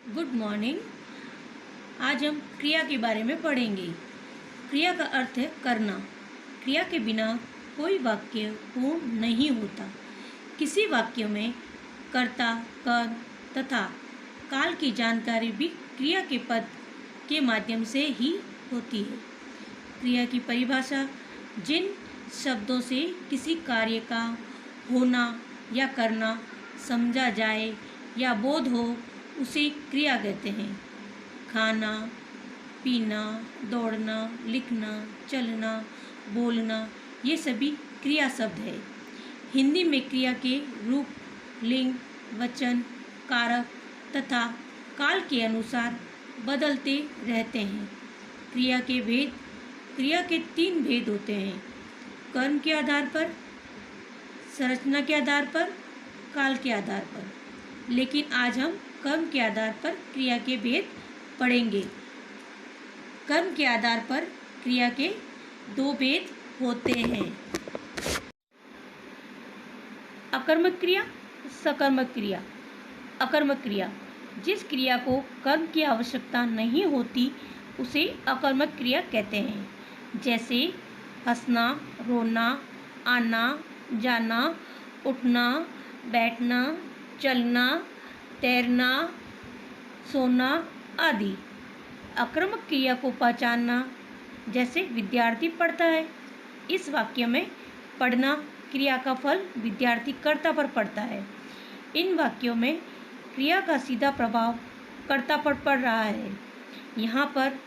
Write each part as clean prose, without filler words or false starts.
Good morning. आज हम क्रिया के बारे में पढ़ेंगे। क्रिया का अर्थ है करना। क्रिया के बिना कोई वाक्य पूर्ण नहीं होता। किसी वाक्य में कर्ता, कर्म तथा काल की जानकारी भी क्रिया के पद के माध्यम से ही होती है। क्रिया की परिभाषा: जिन शब्दों से किसी कार्य का होना या करना समझा जाए या बोध हो उसे क्रिया कहते हैं। खाना, पीना, दौड़ना, लिखना, चलना, बोलना ये सभी क्रिया शब्द है। हिंदी में क्रिया के रूप लिंग, वचन, कारक तथा काल के अनुसार बदलते रहते हैं। क्रिया के भेद: क्रिया के 3 भेद होते हैं: कर्म के आधार पर, संरचना के आधार पर, काल के आधार पर। लेकिन आज हम कर्म के आधार पर क्रिया के भेद पढ़ेंगे। कर्म के आधार पर क्रिया के 2 भेद होते हैं: अकर्मक क्रिया, सकर्मक क्रिया। अकर्मक क्रिया: जिस क्रिया को कर्म की आवश्यकता नहीं होती उसे अकर्मक क्रिया कहते हैं। जैसे हंसना, रोना, आना, जाना, उठना, बैठना, चलना, तैरना, सोना आदि। अकर्मक क्रिया को पहचानना: जैसे विद्यार्थी पढ़ता है, इस वाक्य में पढ़ना क्रिया का फल विद्यार्थी कर्ता पर पड़ता है। इन वाक्यों में क्रिया का सीधा प्रभाव कर्ता पर पड़ रहा है। यहाँ पर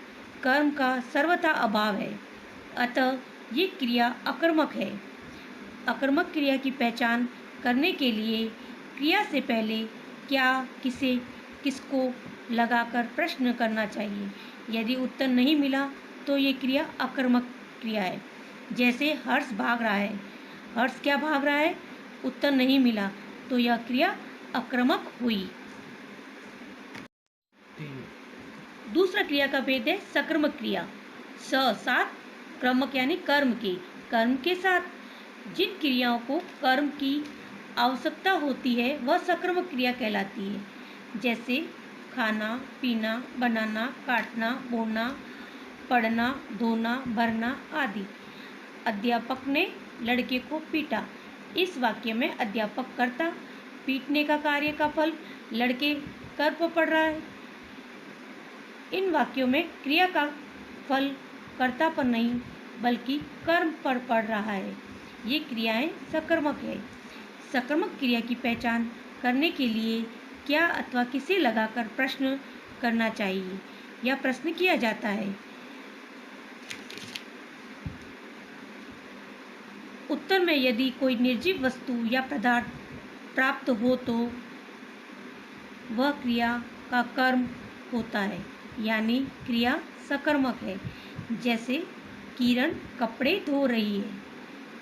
कर्म का सर्वथा अभाव है, अतः ये क्रिया अकर्मक है। अकर्मक क्रिया की पहचान करने के लिए क्रिया से पहले क्या, किसे, किसको लगाकर प्रश्न करना चाहिए। यदि उत्तर नहीं मिला तो ये क्रिया अकर्मक क्रिया है। जैसे हर्ष भाग रहा है, हर्ष क्या भाग रहा है, उत्तर नहीं मिला तो यह क्रिया अकर्मक हुई। दूसरा क्रिया का भेद है सकर्मक क्रिया। साथ क्रमक यानी कर्म के साथ जिन क्रियाओं को कर्म की आवश्यकता होती है वह सकर्मक क्रिया कहलाती है। जैसे खाना, पीना, बनाना, काटना, बोना, पढ़ना, धोना, भरना आदि। अध्यापक ने लड़के को पीटा। इस वाक्य में अध्यापक कर्ता, पीटने का कार्य का फल लड़के कर पर पड़ रहा है। इन वाक्यों में क्रिया का फल कर्ता पर नहीं बल्कि कर्म पर पड़ रहा है। ये क्रियाएं सकर्मक है। सकर्मक क्रिया की पहचान करने के लिए क्या अथवा किसे लगाकर प्रश्न करना चाहिए या प्रश्न किया जाता है। उत्तर में यदि कोई निर्जीव वस्तु या पदार्थ प्राप्त हो तो वह क्रिया का कर्म होता है, यानी क्रिया सकर्मक है। जैसे किरण कपड़े धो रही है।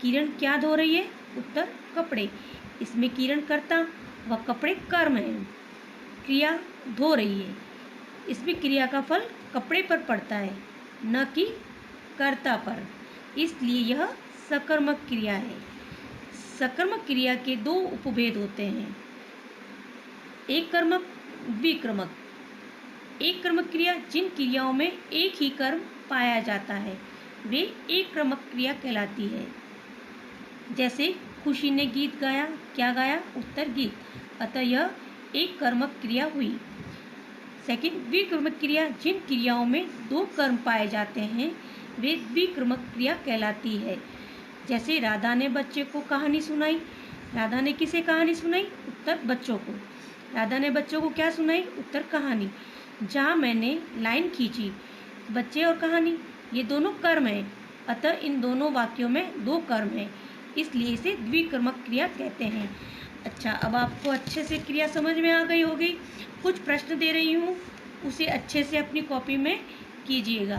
किरण क्या धो रही है, उत्तर कपड़े। इसमें किरण कर्ता व कपड़े कर्म है। क्रिया धो रही है, इसमें क्रिया का फल कपड़े पर पड़ता है न कि कर्ता पर, इसलिए यह सकर्मक क्रिया है। सकर्मक क्रिया के 2 उपभेद होते हैं: एक कर्मक, विक्रमक। एक क्रमक क्रिया: जिन क्रियाओं में एक ही कर्म पाया जाता है वे एक क्रमक क्रिया कहलाती है। जैसे खुशी ने गीत गाया। क्या गाया, उत्तर गीत, अतः यह एक कर्मक क्रिया हुई। सेकंड, विक्रमक क्रिया: जिन क्रियाओं में 2 कर्म पाए जाते हैं वे विक्रमक क्रिया कहलाती है। जैसे राधा ने बच्चे को कहानी सुनाई। राधा ने किसे कहानी सुनाई, उत्तर बच्चों को। राधा ने बच्चों को क्या सुनाई, उत्तर कहानी। जहाँ मैंने लाइन खींची, बच्चे और कहानी ये दोनों कर्म हैं, अतः इन दोनों वाक्यों में 2 कर्म हैं, इसलिए इसे द्विकर्मक क्रिया कहते हैं। अच्छा, अब आपको अच्छे से क्रिया समझ में आ गई होगी। कुछ प्रश्न दे रही हूँ, उसे अच्छे से अपनी कॉपी में कीजिएगा।